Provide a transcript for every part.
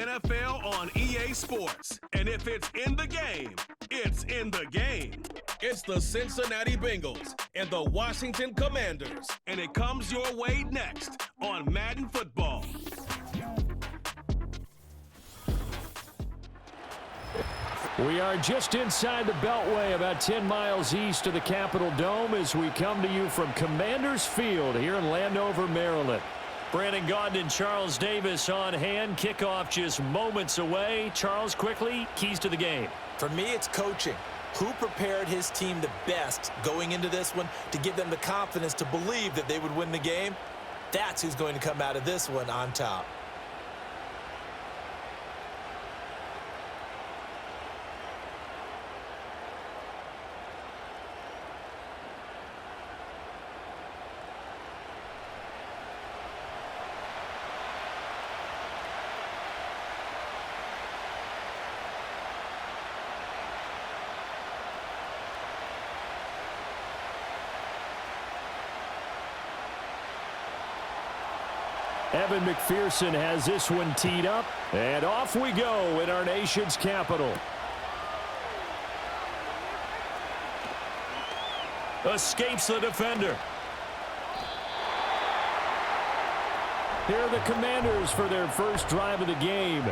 NFL on EA Sports. And if it's in the game, it's in the game. It's the Cincinnati Bengals and the Washington Commanders. And it comes your way next on Madden Football. We are just inside the Beltway, about 10 miles east of the Capitol Dome, as we come to you from Commanders Field here in Landover, Maryland. Brandon Gaudin and Charles Davis on hand. Kickoff just moments away. Charles, quickly, keys to the game. For me, it's coaching. Who prepared his team the best going into this one to give them the confidence to believe that they would win the game? That's who's going to come out of this one on top. Evan McPherson has this one teed up, and off we go in our nation's capital. Escapes the defender. Here are the Commanders for their first drive of the game.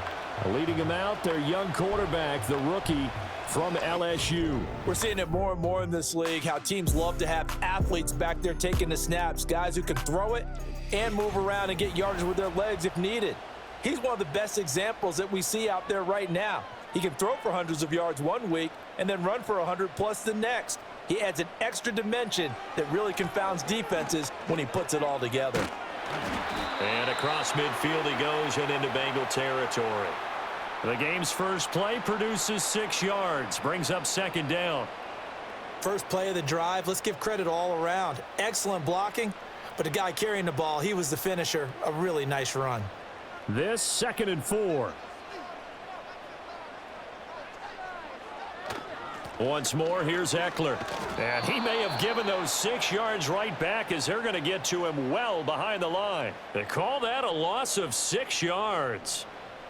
Leading them out, their young quarterback, the rookie from LSU. We're seeing it more and more in this league, how teams love to have athletes back there taking the snaps, guys who can throw it and move around and get yardage with their legs if needed. He's one of the best examples that we see out there right now. He can throw for hundreds of yards one week and then run for 100+ the next. He adds an extra dimension that really confounds defenses when he puts it all together. And across midfield he goes and into Bengal territory. The game's first play produces 6 yards, brings up second down. First play of the drive, let's give credit all around. Excellent blocking, but the guy carrying the ball, he was the finisher. A really nice run. This 2nd and 4. Once more, here's Eckler. And he may have given those 6 yards right back as they're going to get to him well behind the line. They call that a loss of 6 yards.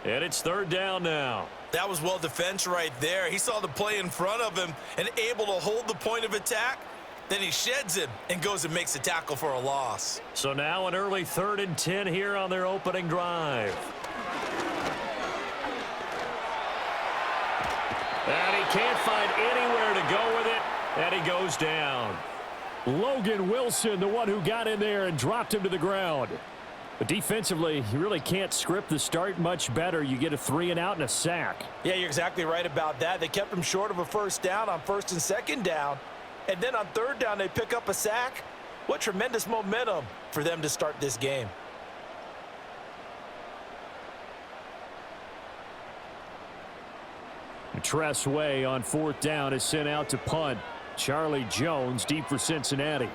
And it's 3rd down now. That was well defense right there. He saw the play in front of him and able to hold the point of attack. Then he sheds him and goes and makes a tackle for a loss. So now an early 3rd and 10 here on their opening drive. And he can't find anywhere to go with it, and he goes down. Logan Wilson, the one who got in there and dropped him to the ground. But defensively, you really can't script the start much better. You get a 3 and out and a sack. Yeah, you're exactly right about that. They kept him short of a first down on 1st and 2nd down. And then on 3rd down, they pick up a sack. What tremendous momentum for them to start this game. Tress Way on 4th down is sent out to punt. Charlie Jones deep for Cincinnati.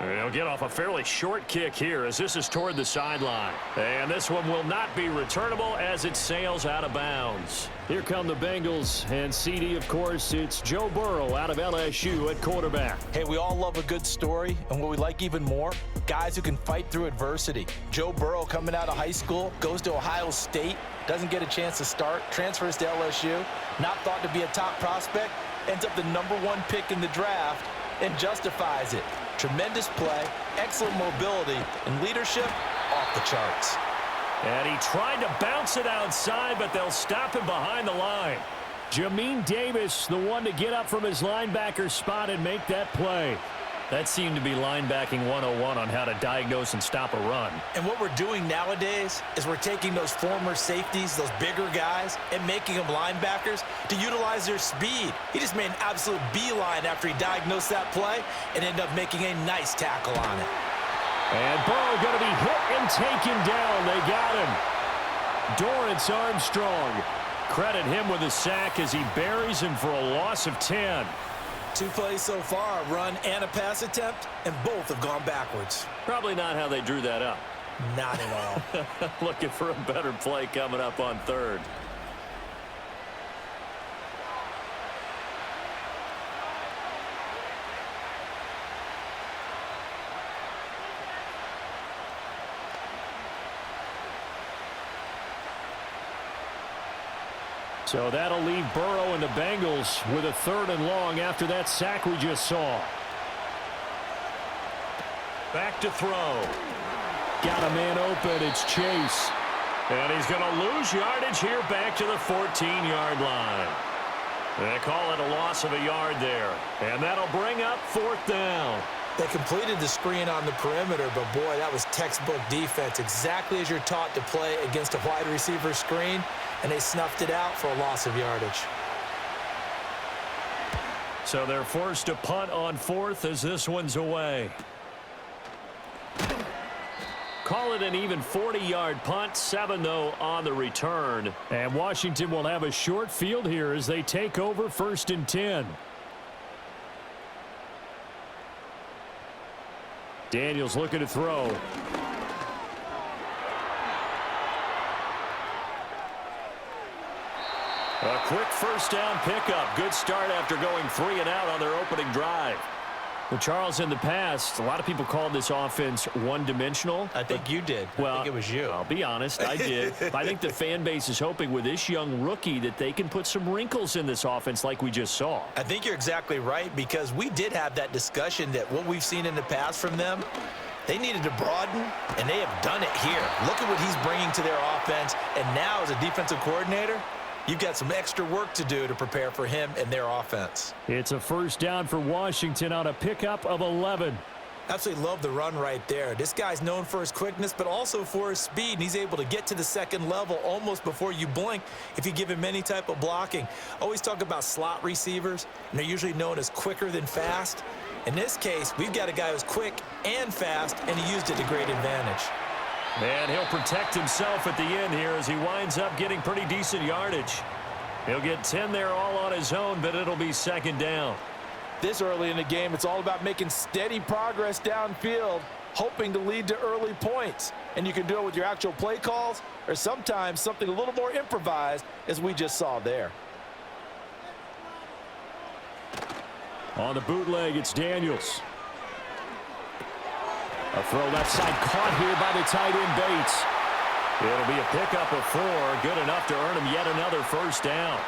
They'll get off a fairly short kick here as this is toward the sideline. And this one will not be returnable as it sails out of bounds. Here come the Bengals, and CD, of course, it's Joe Burrow out of LSU at quarterback. Hey, we all love a good story, and what we like even more, guys who can fight through adversity. Joe Burrow coming out of high school, goes to Ohio State, doesn't get a chance to start, transfers to LSU, not thought to be a top prospect, ends up the #1 pick in the draft, and justifies it. Tremendous play, excellent mobility, and leadership off the charts. And he tried to bounce it outside, but they'll stop him behind the line. Jamin Davis, the one to get up from his linebacker spot and make that play. That seemed to be linebacking 101 on how to diagnose and stop a run. And what we're doing nowadays is we're taking those former safeties, those bigger guys, and making them linebackers to utilize their speed. He just made an absolute beeline after he diagnosed that play and ended up making a nice tackle on it. And Burrow going to be hit and taken down. They got him. Dorrance Armstrong. Credit him with a sack as he buries him for a loss of 10. 2 plays so far, a run and a pass attempt, and both have gone backwards. Probably not how they drew that up. Not at all. Looking for a better play coming up on 3rd. So that'll leave Burrow and the Bengals with a 3rd and long after that sack we just saw. Back to throw. Got a man open. It's Chase. And he's going to lose yardage here back to the 14-yard line. They call it a loss of a yard there. And that'll bring up 4th down. They completed the screen on the perimeter, but boy, that was textbook defense, exactly as you're taught to play against a wide receiver screen, and they snuffed it out for a loss of yardage. So they're forced to punt on 4th as this one's away. Call it an even 40-yard punt, 7 though on the return. And Washington will have a short field here as they take over 1st and 10. Daniels looking to throw. A quick 1st down pickup. Good start after going 3 and out on their opening drive. Well, Charles, in the past, a lot of people called this offense one-dimensional. I think you did. Well, I think it was you. I'll be honest, I did. I think the fan base is hoping with this young rookie that they can put some wrinkles in this offense like we just saw. I think you're exactly right, because we did have that discussion that what we've seen in the past from them, they needed to broaden, and they have done it here. Look at what he's bringing to their offense, and now as a defensive coordinator, you've got some extra work to do to prepare for him and their offense. It's a 1st down for Washington on a pickup of 11. Absolutely love the run right there. This guy's known for his quickness, but also for his speed, and he's able to get to the 2nd level almost before you blink if you give him any type of blocking. Always talk about slot receivers, and they're usually known as quicker than fast. In this case, we've got a guy who's quick and fast, and he used it to great advantage. And he'll protect himself at the end here as he winds up getting pretty decent yardage. He'll get 10 there all on his own, but it'll be 2nd down. This early in the game, it's all about making steady progress downfield, hoping to lead to early points. And you can do it with your actual play calls or sometimes something a little more improvised, as we just saw there. On the bootleg, it's Daniels. A throw left side caught here by the tight end Bates. It'll be a pickup of 4, good enough to earn him yet another 1st down.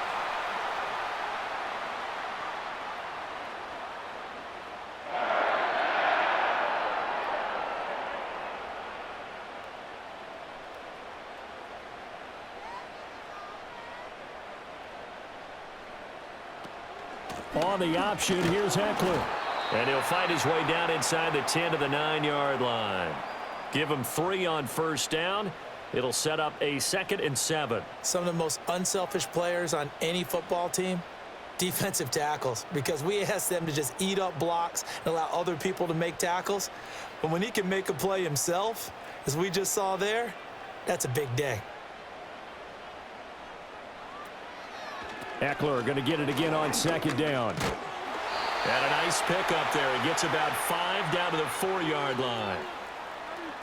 On the option, here's Eckler. And he'll fight his way down inside the 10 to the 9-yard line. Give him 3 on 1st down. It'll set up a 2nd and 7. Some of the most unselfish players on any football team, defensive tackles, because we ask them to just eat up blocks and allow other people to make tackles. But when he can make a play himself, as we just saw there, that's a big day. Eckler going to get it again on 2nd down. And a nice pickup there. He gets about 5 down to the 4-yard line.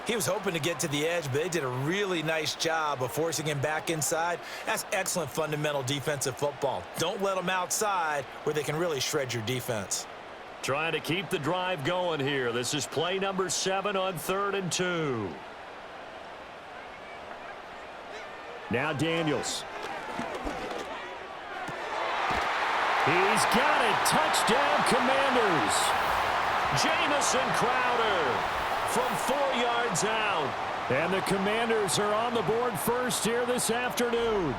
He was hoping to get to the edge, but they did a really nice job of forcing him back inside. That's excellent fundamental defensive football. Don't let them outside where they can really shred your defense. Trying to keep the drive going here. This is play number 7 on 3rd and 2. Now Daniels. He's got it. Touchdown, Commanders. Jamison Crowder from 4 yards out. And the Commanders are on the board first here this afternoon.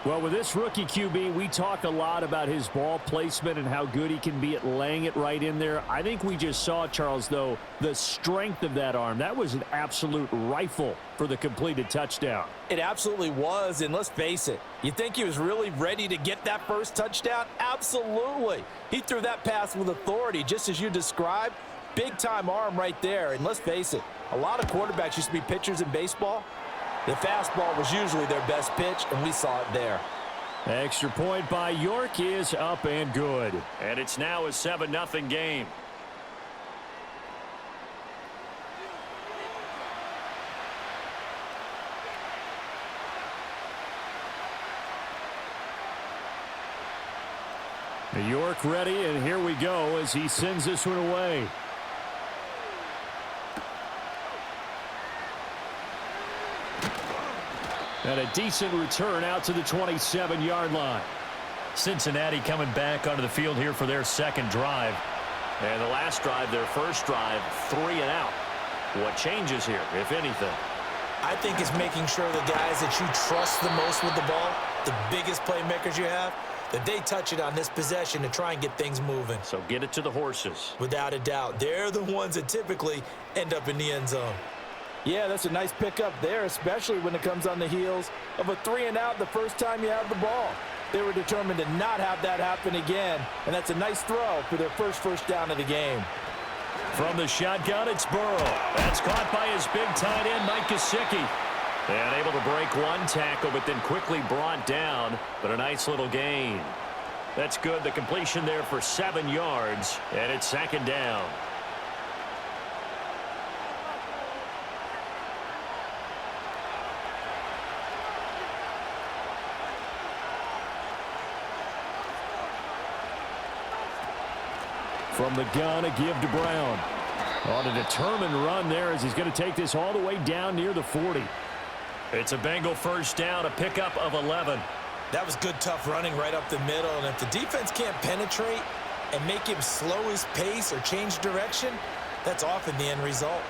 Well, with this rookie QB, we talk a lot about his ball placement and how good he can be at laying it right in there. I think we just saw, Charles, though, the strength of that arm. That was an absolute rifle for the completed touchdown. It absolutely was, and let's face it, you think he was really ready to get that first touchdown? Absolutely. He threw that pass with authority, just as you described. Big-time arm right there, and let's face it, a lot of quarterbacks used to be pitchers in baseball. The fastball was usually their best pitch, and we saw it there. Extra point by York is up and good. And it's now a 7-0 game. York ready, and here we go as he sends this one away. And a decent return out to the 27-yard line. Cincinnati coming back onto the field here for their second drive. And the last drive, their first drive, 3 and out. What changes here, if anything? I think it's making sure the guys that you trust the most with the ball, the biggest playmakers you have, that they touch it on this possession to try and get things moving. So get it to the horses. Without a doubt. They're the ones that typically end up in the end zone. Yeah, that's a nice pickup there, especially when it comes on the heels of a 3 and out the first time you have the ball. They were determined to not have that happen again, and that's a nice throw for their first down of the game. From the shotgun, it's Burrow. That's caught by his big tight end, Mike Gesicki. And able to break one tackle, but then quickly brought down, but a nice little gain. That's good. The completion there for 7 yards, and it's 2nd down. From the gun, a give to Brown. On a determined run there as he's going to take this all the way down near the 40. It's a Bengal first down, a pickup of 11. That was good, tough running right up the middle. And if the defense can't penetrate and make him slow his pace or change direction, that's often the end result.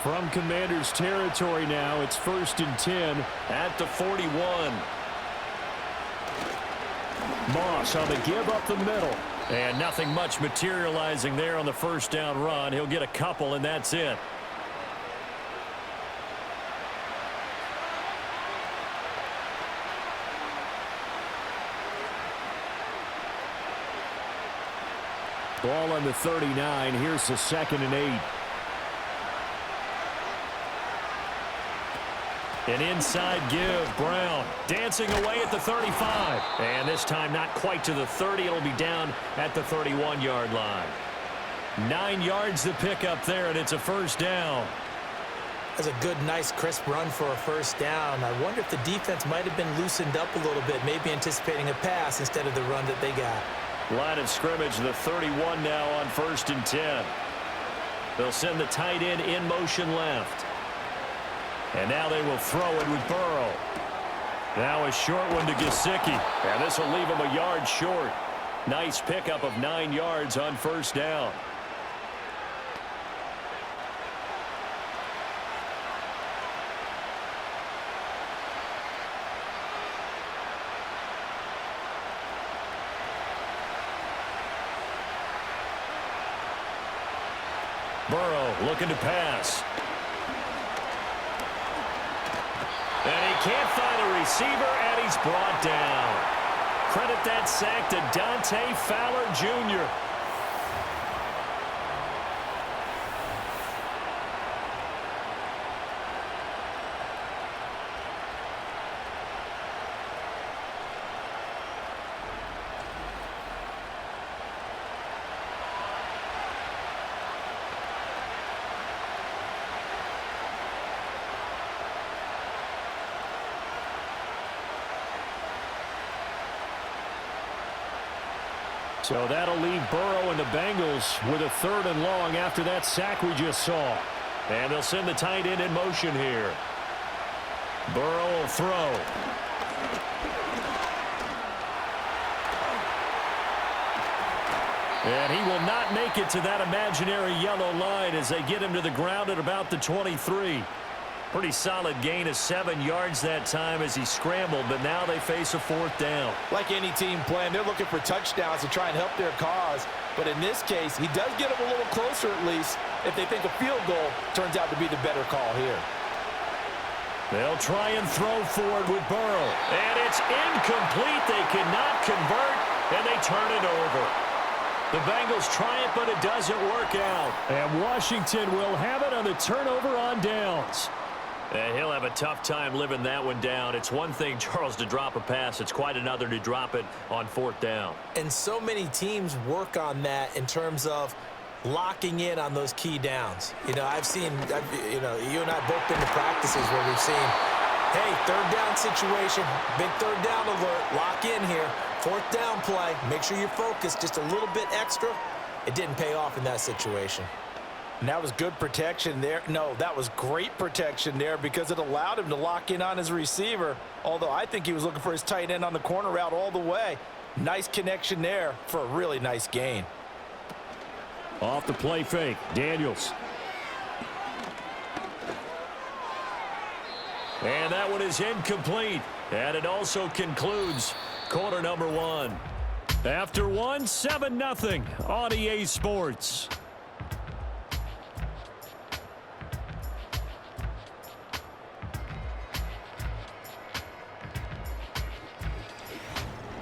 From Commanders territory now, it's 1st and 10 at the 41. Moss on the give up the middle. And nothing much materializing there on the first down run. He'll get a couple, and that's it. Ball on the 39. Here's the 2nd and 8. An inside give, Brown dancing away at the 35. And this time not quite to the 30. It'll be down at the 31-yard line. 9 yards to pick up there, and it's a first down. That's a good, nice, crisp run for a first down. I wonder if the defense might have been loosened up a little bit, maybe anticipating a pass instead of the run that they got. Line of scrimmage, the 31 now on 1st and 10. They'll send the tight end in motion left. And now they will throw it with Burrow. Now a short one to Gesicki. And this will leave him a yard short. Nice pickup of 9 yards on first down. Burrow looking to pass. And he can't find a receiver, and he's brought down. Credit that sack to Dante Fowler Jr. So that'll leave Burrow and the Bengals with a 3rd and long after that sack we just saw. And they'll send the tight end in motion here. Burrow will throw. And he will not make it to that imaginary yellow line as they get him to the ground at about the 23. Pretty solid gain of 7 yards that time as he scrambled, but now they face a 4th down. Like any team playing, they're looking for touchdowns to try and help their cause. But in this case, he does get them a little closer at least if they think a field goal turns out to be the better call here. They'll try and throw forward with Burrow. And it's incomplete. They cannot convert, and they turn it over. The Bengals try it, but it doesn't work out. And Washington will have it on the turnover on downs. And he'll have a tough time living that one down. It's one thing, Charles, to drop a pass. It's quite another to drop it on 4th down. And so many teams work on that in terms of locking in on those key downs. You know, you and I both been to practices where we've seen, hey, 3rd down situation, big 3rd down alert, lock in here. 4th down play, make sure you're focused just a little bit extra. It didn't pay off in that situation. And that was good protection there. No, that was great protection there because it allowed him to lock in on his receiver, although I think he was looking for his tight end on the corner route all the way. Nice connection there for a really nice gain. Off the play fake, Daniels. And that one is incomplete. And it also concludes quarter number one. After one, 7-0 on EA Sports.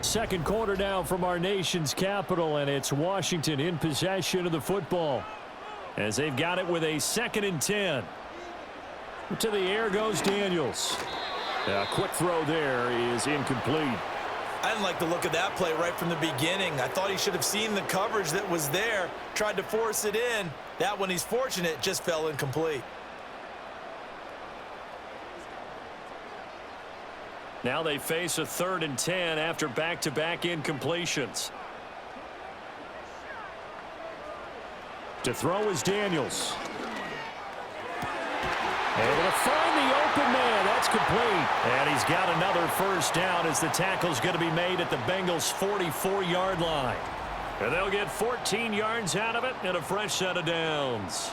Second quarter now from our nation's capital, and it's Washington in possession of the football as they've got it with a 2nd and 10. To the air goes Daniels. A quick throw there is incomplete. I didn't like the look of that play right from the beginning. I thought he should have seen the coverage that was there, tried to force it in. That one, he's fortunate, just fell incomplete. Now they face a 3rd and 10 after back-to-back incompletions. To throw is Daniels. Able to find the open man. That's complete. And he's got another first down as the tackle's going to be made at the Bengals' 44-yard line. And they'll get 14 yards out of it and a fresh set of downs.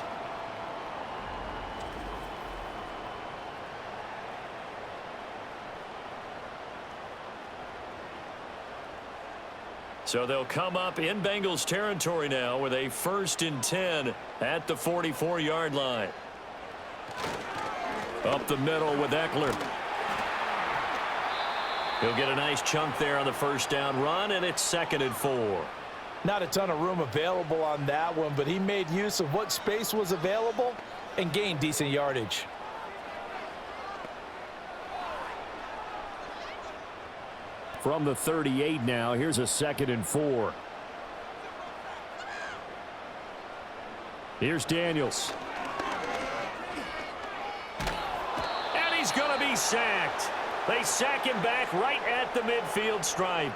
So they'll come up in Bengals territory now with a 1st and 10 at the 44-yard line. Up the middle with Eckler. He'll get a nice chunk there on the first down run, and it's 2nd and 4. Not a ton of room available on that one, but he made use of what space was available and gained decent yardage. From the 38 now, here's a 2nd and 4. Here's Daniels. And he's going to be sacked. They sack him back right at the midfield stripe.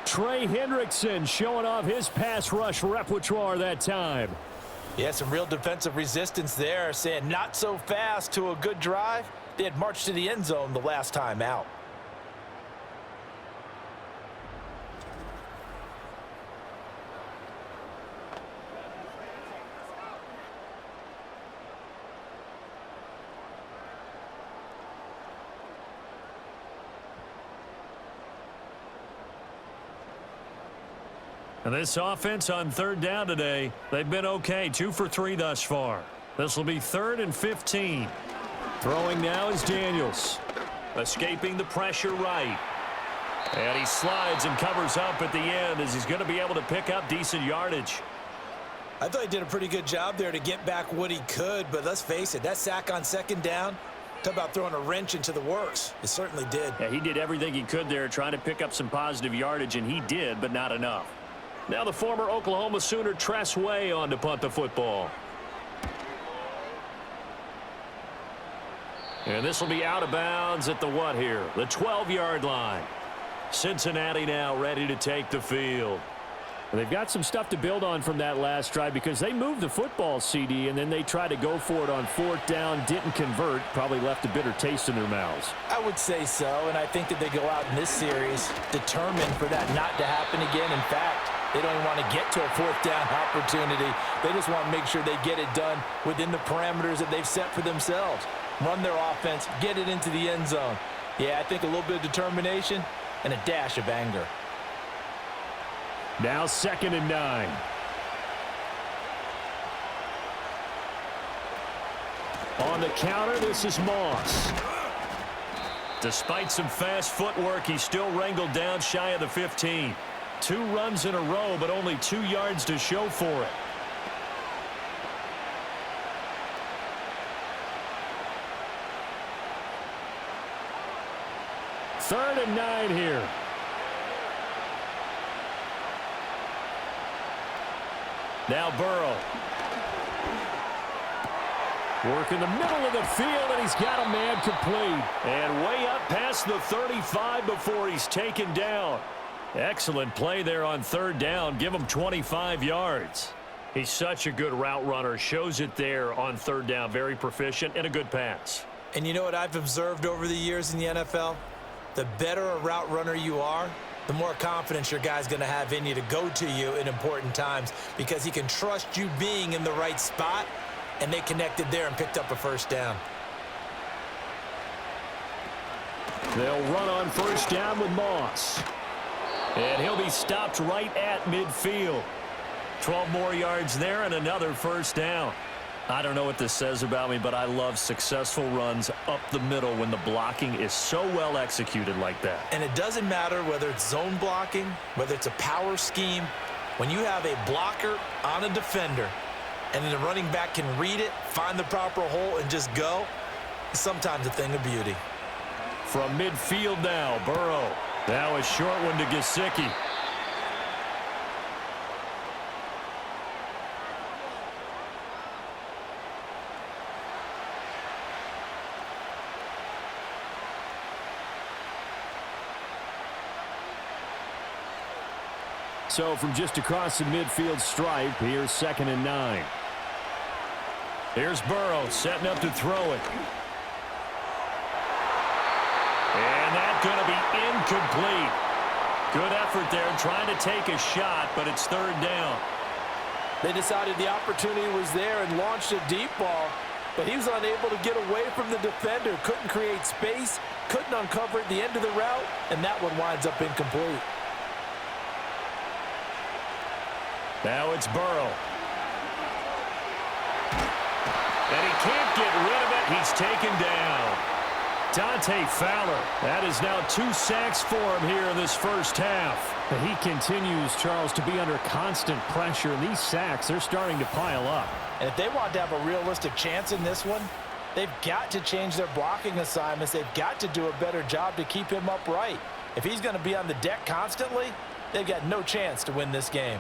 Trey Hendrickson showing off his pass rush repertoire that time. Yeah, some real defensive resistance there, saying not so fast to a good drive. They had marched to the end zone the last time out. And this offense on 3rd down today, they've been okay, 2 for 3 thus far. This will be 3rd and 15. Throwing now is Daniels. Escaping the pressure right. And he slides and covers up at the end as he's going to be able to pick up decent yardage. I thought he did a pretty good job there to get back what he could, but let's face it, that sack on 2nd down, talk about throwing a wrench into the works. It certainly did. Yeah, he did everything he could there trying to pick up some positive yardage, and he did, but not enough. Now the former Oklahoma Sooner Tress Way on to punt the football. And this will be out of bounds at the what here? The 12-yard line. Cincinnati now ready to take the field. They've got some stuff to build on from that last drive because they moved the football, CD, and then they tried to go for it on 4th down, didn't convert, probably left a bitter taste in their mouths. I would say so, and I think that they go out in this series determined for that not to happen again. In fact, they don't even want to get to a 4th down opportunity. They just want to make sure they get it done within the parameters that they've set for themselves. Run their offense, get it into the end zone. Yeah, I think a little bit of determination and a dash of anger. Now 2nd and 9. On the counter, this is Moss. Despite some fast footwork, he's still wrangled down shy of the 15. 2 runs in a row, but only 2 yards to show for it. Third and 9 here. Now Burrow. Work in the middle of the field, and he's got a man complete. And way up past the 35 before he's taken down. Excellent play there on 3rd down. Give him 25 yards. He's such a good route runner. Shows it there on third down. Very proficient and a good pass. And you know what I've observed over the years in the NFL? The better a route runner you are, the more confidence your guy's going to have in you to go to you in important times because he can trust you being in the right spot, and they connected there and picked up a first down. They'll run on first down with Moss. And he'll be stopped right at midfield. 12 more yards there and another first down. I don't know what this says about me, but I love successful runs up the middle when the blocking is so well executed like that. And it doesn't matter whether it's zone blocking, whether it's a power scheme. When you have a blocker on a defender and then the running back can read it, find the proper hole, and just go, it's sometimes a thing of beauty. From midfield now, Burrow. Now a short one to Gesicki. So from just across the midfield stripe, here's 2nd and 9. Here's Burrow setting up to throw it. And that's going to be incomplete. Good effort there trying to take a shot, but it's third down. They decided the opportunity was there and launched a deep ball, but he was unable to get away from the defender. Couldn't create space, couldn't uncover at the end of the route, and that one winds up incomplete. Now it's Burrow. And he can't get rid of it. He's taken down. Dante Fowler. That is now 2 sacks for him here in this first half. But he continues, Charles, to be under constant pressure. And these sacks, they're starting to pile up. And if they want to have a realistic chance in this one, they've got to change their blocking assignments. They've got to do a better job to keep him upright. If he's going to be on the deck constantly, they've got no chance to win this game.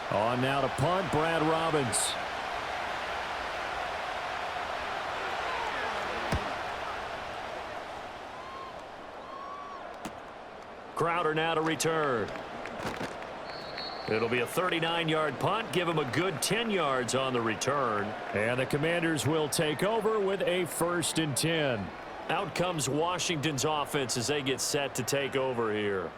On now to punt, Brad Robbins. Crowder now to return. It'll be a 39-yard punt. Give him a good 10 yards on the return. And the Commanders will take over with a 1st and 10. Out comes Washington's offense as they get set to take over here.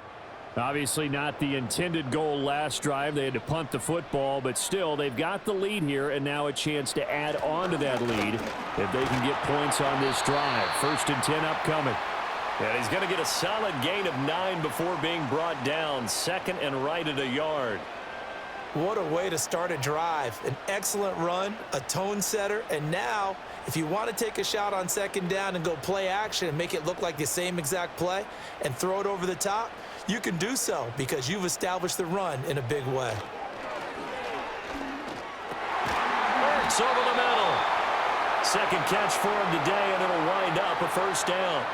Obviously not the intended goal last drive. They had to punt the football, but still they've got the lead here and now a chance to add on to that lead if they can get points on this drive. 1st and 10 upcoming. And he's going to get a solid gain of 9 before being brought down. 2nd and right at a yard. What a way to start a drive. An excellent run, a tone setter, and now if you want to take a shot on 2nd down and go play action and make it look like the same exact play and throw it over the top, you can do so because you've established the run in a big way. Works over the middle. 2nd catch for him today, and it'll wind up a 1st down.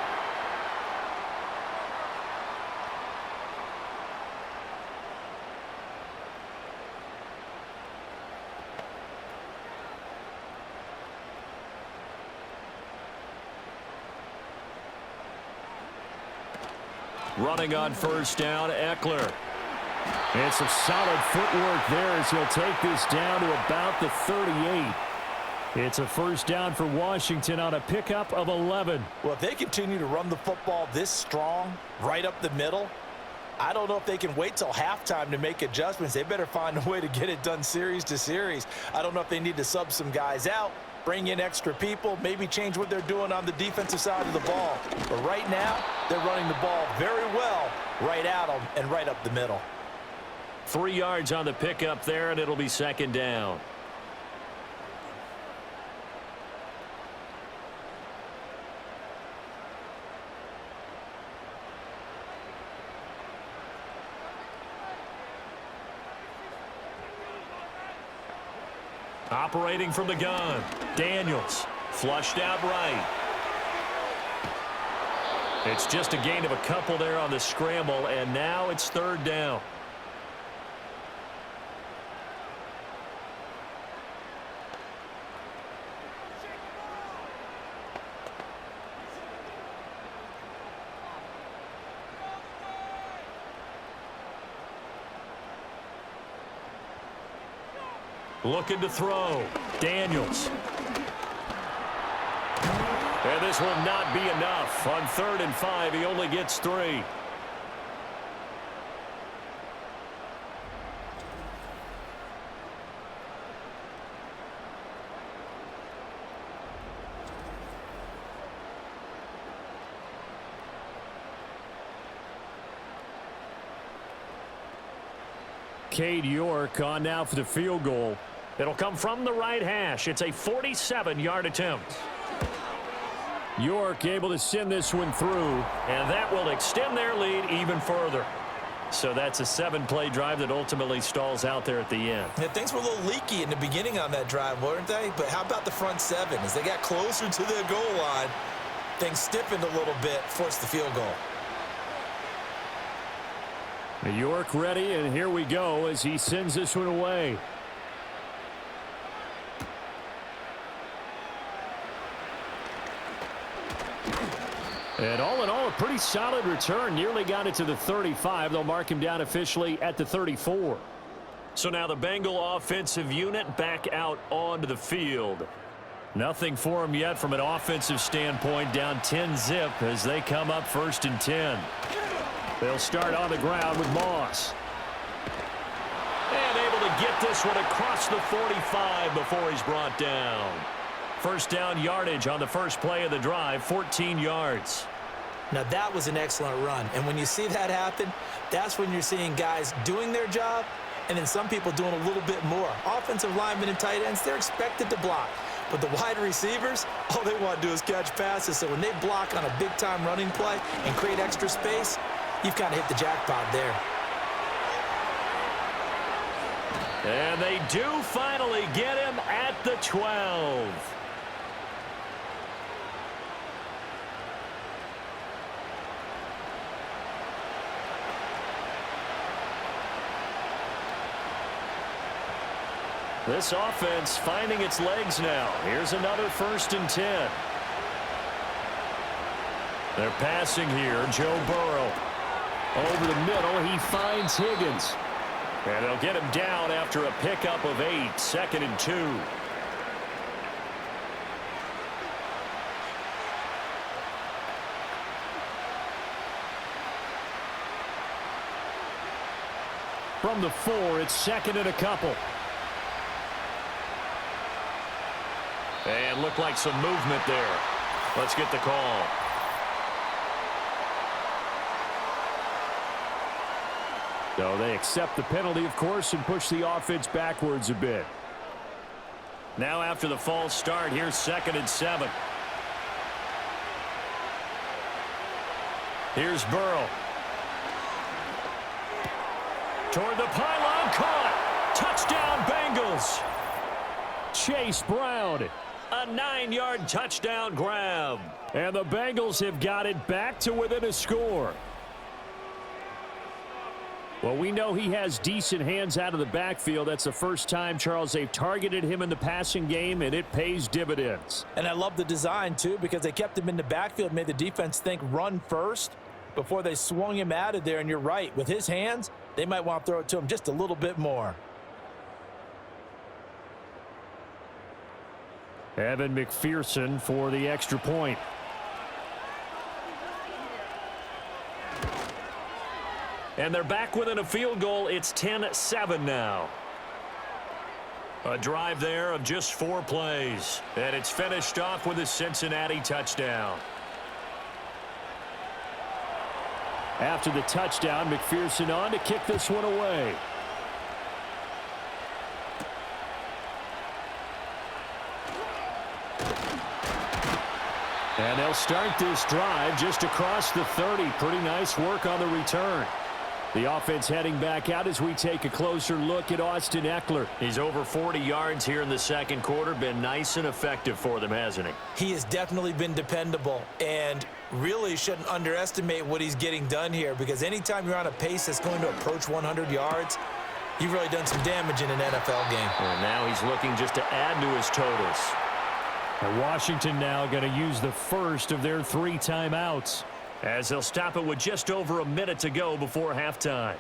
Running on 1st down, Eckler. And some solid footwork there as he'll take this down to about the 38. It's a 1st down for Washington on a pickup of 11. Well, if they continue to run the football this strong, right up the middle, I don't know if they can wait till halftime to make adjustments. They better find a way to get it done series to series. I don't know if they need to sub some guys out, bring in extra people, maybe change what they're doing on the defensive side of the ball. But right now, they're running the ball very well right at them and right up the middle. 3 yards on the pickup there, and it'll be 2nd down. Operating from the gun, Daniels, flushed out right. It's just a gain of a couple there on the scramble, and now it's 3rd down. Looking to throw. Daniels. And this will not be enough. On 3rd and 5, he only gets 3. Cade York on now for the field goal. It'll come from the right hash. It's a 47-yard attempt. York able to send this one through. And that will extend their lead even further. So that's a 7-play drive that ultimately stalls out there at the end. Yeah, things were a little leaky in the beginning on that drive, weren't they? But how about the front 7? As they got closer to the goal line, things stiffened a little bit, forced the field goal. York ready, and here we go as he sends this one away. And all in all, a pretty solid return. Nearly got it to the 35. They'll mark him down officially at the 34. So now the Bengal offensive unit back out onto the field. Nothing for them yet from an offensive standpoint. Down 10-zip as they come up 1st and 10. They'll start on the ground with Moss. And able to get this one across the 45 before he's brought down. First down yardage on the first play of the drive, 14 yards. Now that was an excellent run. And when you see that happen, that's when you're seeing guys doing their job and then some people doing a little bit more. Offensive linemen and tight ends, they're expected to block. But the wide receivers, all they want to do is catch passes. So when they block on a big-time running play and create extra space, you've kind of hit the jackpot there. And they do finally get him at the 12. This offense finding its legs now. Here's another 1st and 10. They're passing here. Joe Burrow. Over the middle, he finds Higgins. And they'll get him down after a pickup of 8, 2nd and 2. From the 4, it's 2nd and a couple. And looked like some movement there. Let's get the call. So they accept the penalty, of course, and push the offense backwards a bit. Now after the false start, here's 2nd and 7. Here's Burrow. Toward the pylon, caught. Touchdown, Bengals. Chase Brown. A 9-yard touchdown grab. And the Bengals have got it back to within a score. Well, we know he has decent hands out of the backfield. That's the first time, Charles, they've targeted him in the passing game, and it pays dividends. And I love the design, too, because they kept him in the backfield, made the defense think run first before they swung him out of there. And you're right, with his hands, they might want to throw it to him just a little bit more. Evan McPherson for the extra point. And they're back within a field goal. It's 10-7 now. A drive there of just 4 plays. And it's finished off with a Cincinnati touchdown. After the touchdown, McPherson on to kick this one away. And they'll start this drive just across the 30. Pretty nice work on the return. The offense heading back out as we take a closer look at Austin Eckler. He's over 40 yards here in the second quarter. Been nice and effective for them, hasn't he? He has definitely been dependable and really shouldn't underestimate what he's getting done here, because anytime you're on a pace that's going to approach 100 yards, you've really done some damage in an NFL game. And now he's looking just to add to his totals. And Washington now going to use the first of their 3 timeouts, as they'll stop it with just over a minute to go before halftime.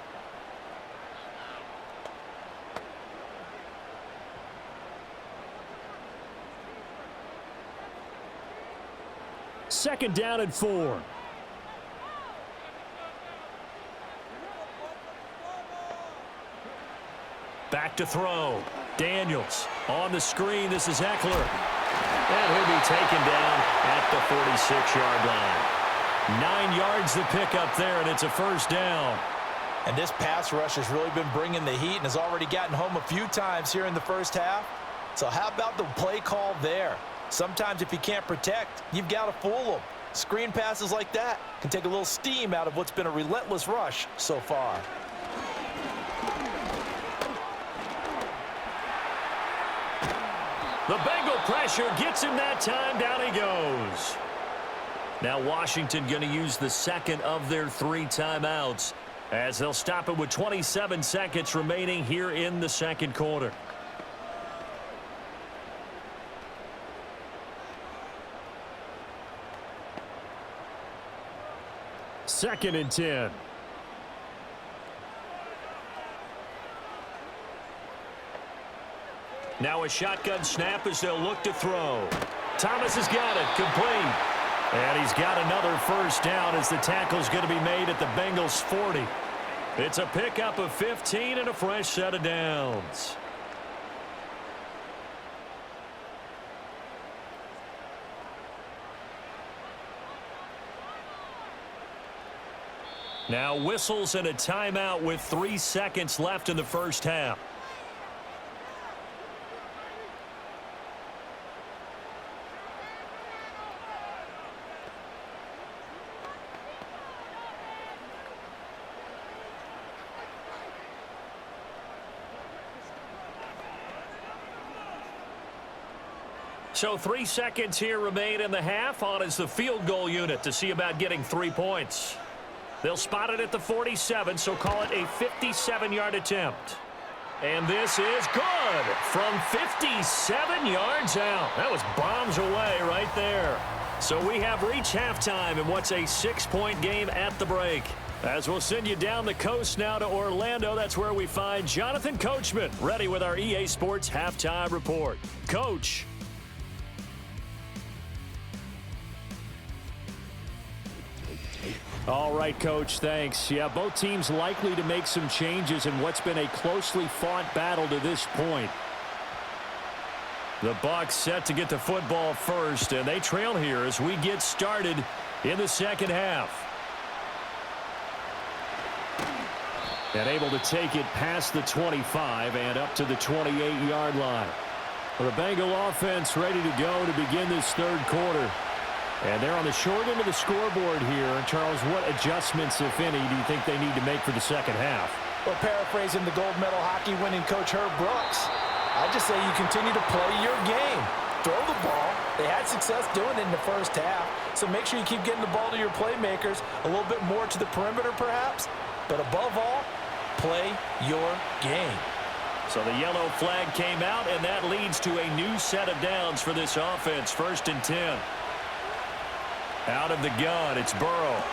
2nd down and 4. Back to throw. Daniels on the screen. This is Eckler. And he'll be taken down at the 46-yard line. 9 yards the pickup there, and it's a 1st down. And this pass rush has really been bringing the heat and has already gotten home a few times here in the first half. So how about the play call there? Sometimes if you can't protect, you've got to fool them. Screen passes like that can take a little steam out of what's been a relentless rush so far. The Bengal pressure gets him that time. Down he goes. Now Washington going to use the 2nd of their 3 timeouts as they'll stop it with 27 seconds remaining here in the 2nd quarter. Second and 10. Now a shotgun snap as they'll look to throw. Thomas has got it. Complete. And he's got another 1st down as the tackle's going to be made at the Bengals 40. It's a pickup of 15 and a fresh set of downs. Now whistles and a timeout with 3 seconds left in the first half. So 3 seconds here remain in the half. On is the field goal unit to see about getting 3 points. They'll spot it at the 47, so call it a 57-yard attempt. And this is good from 57 yards out. That was bombs away right there. So we have reached halftime in what's a 6-point game at the break. As we'll send you down the coast now to Orlando, that's where we find Jonathan Coachman ready with our EA Sports Halftime Report. Coach. All right, Coach, thanks. Yeah, both teams likely to make some changes in what's been a closely fought battle to this point. The Bucs set to get the football first, and they trail here as we get started in the 2nd half. And able to take it past the 25 and up to the 28-yard line. Well, the Bengal offense ready to go to begin this 3rd quarter. And they're on the short end of the scoreboard here. Charles, what adjustments, if any, do you think they need to make for the 2nd half? Well, paraphrasing the gold medal hockey winning coach Herb Brooks, I just say you continue to play your game. Throw the ball. They had success doing it in the first half, so make sure you keep getting the ball to your playmakers, a little bit more to the perimeter perhaps, but above all, play your game. So the yellow flag came out, and that leads to a new set of downs for this offense. 1st and 10. Out of the gun, it's Burrow.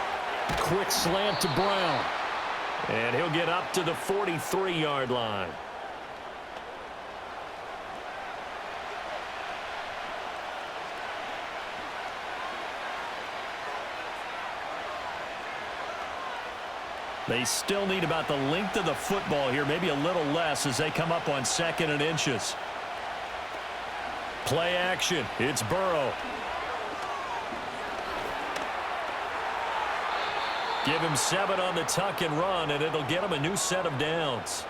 Quick slant to Brown. And he'll get up to the 43-yard line. They still need about the length of the football here, maybe a little less as they come up on 2nd and inches. Play action, it's Burrow. Give him 7 on the tuck and run, and it'll get him a new set of downs.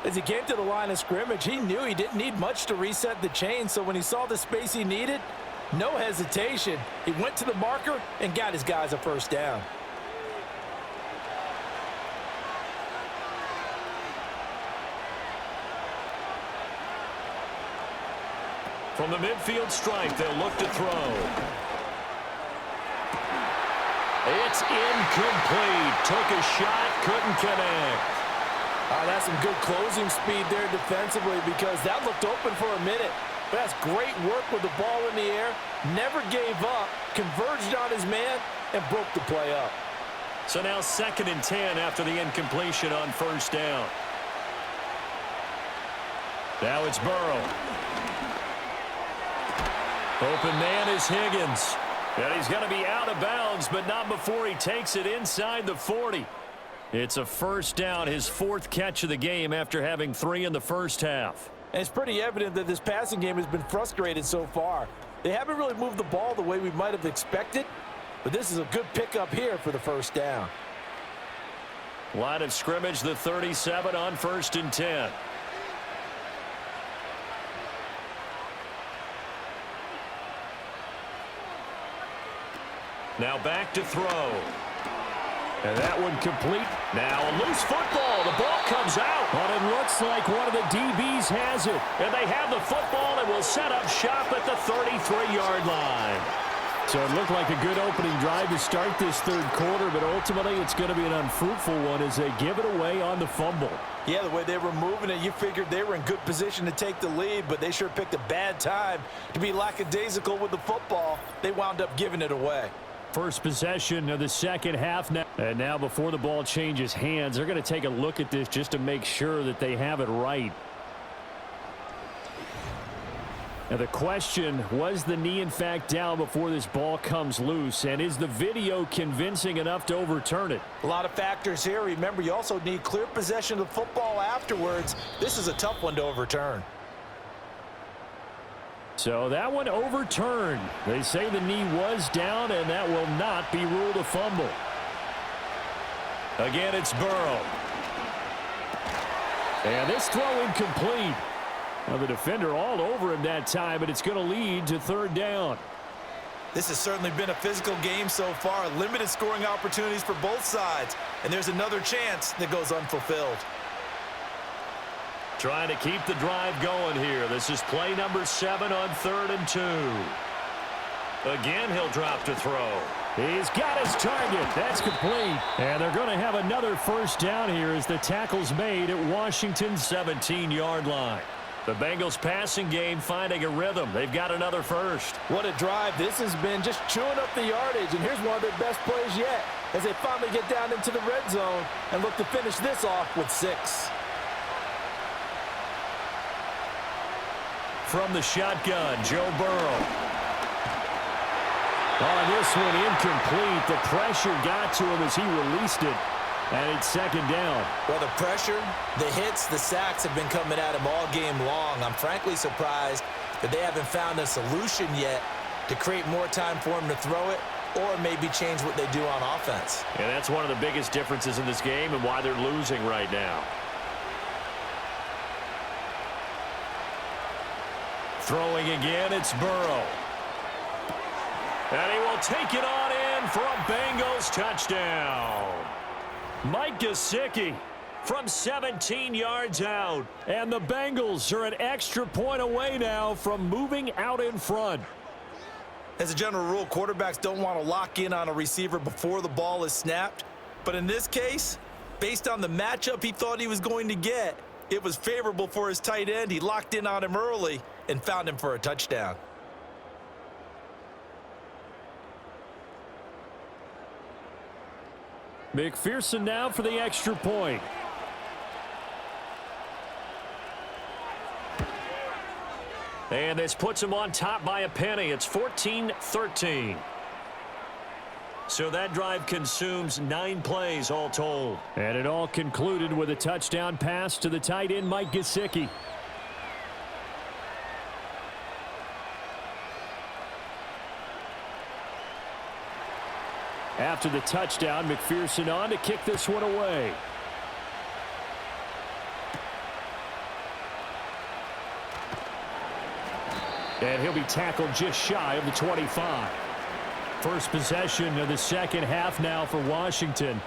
As he came to the line of scrimmage, he knew he didn't need much to reset the chain, so when he saw the space he needed, no hesitation. He went to the marker and got his guys a 1st down. From the midfield stripe, they'll look to throw. It's incomplete. Took a shot, couldn't connect. That's some good closing speed there defensively because that looked open for a minute. But that's great work with the ball in the air. Never gave up, converged on his man, and broke the play up. So now 2nd and 10 after the incompletion on 1st down. Now it's Burrow. Open man is Higgins. And he's going to be out of bounds, but not before he takes it inside the 40. It's a first down, his 4th catch of the game after having 3 in the first half. And it's pretty evident that this passing game has been frustrated so far. They haven't really moved the ball the way we might have expected, but this is a good pickup here for the first down. Line of scrimmage, the 37 on 1st and 10. Now back to throw. And that one complete. Now a loose football. The ball comes out. But it looks like one of the DBs has it. And they have the football and will set up shop at the 33-yard line. So it looked like a good opening drive to start this 3rd quarter, but ultimately it's going to be an unfruitful one as they give it away on the fumble. Yeah, the way they were moving it, you figured they were in good position to take the lead, but they sure picked a bad time to be lackadaisical with the football. They wound up giving it away. First possession of the second half now. And now before the ball changes hands, they're going to take a look at this just to make sure that they have it right. Now the question, was the knee in fact down before this ball comes loose? And is the video convincing enough to overturn it? A lot of factors here. Remember, you also need clear possession of the football afterwards. This is a tough one to overturn. So that one overturned. They say the knee was down, and that will not be ruled a fumble. Again, it's Burrow. And this throw incomplete. Well, the defender all over him that time, but it's going to lead to 3rd down. This has certainly been a physical game so far. Limited scoring opportunities for both sides. And there's another chance that goes unfulfilled. Trying to keep the drive going here. This is play number 7 on 3rd and 2. Again, he'll drop to throw. He's got his target. That's complete. And they're going to have another first down here as the tackle's made at Washington's 17-yard line. The Bengals passing game finding a rhythm. They've got another first. What a drive. This has been just chewing up the yardage. And here's one of their best plays yet as they finally get down into the red zone and look to finish this off with 6. From the shotgun, Joe Burrow. On this one, incomplete. The pressure got to him as he released it. And it's 2nd down. Well, the pressure, the hits, the sacks have been coming at him all game long. I'm frankly surprised that they haven't found a solution yet to create more time for him to throw it or maybe change what they do on offense. And that's one of the biggest differences in this game and why they're losing right now. Throwing again, it's Burrow. And he will take it on in for a Bengals touchdown. Mike Gesicki from 17 yards out. And the Bengals are an extra point away now from moving out in front. As a general rule, quarterbacks don't want to lock in on a receiver before the ball is snapped. But in this case, based on the matchup he thought he was going to get, it was favorable for his tight end. He locked in on him early and found him for a touchdown. McPherson now for the extra point. And this puts him on top by a penny. It's 14-13. So that drive consumes 9 plays all told. And it all concluded with a touchdown pass to the tight end, Mike Gesicki. After the touchdown, McPherson on to kick this one away. And he'll be tackled just shy of the 25. First possession of the second half now for Washington.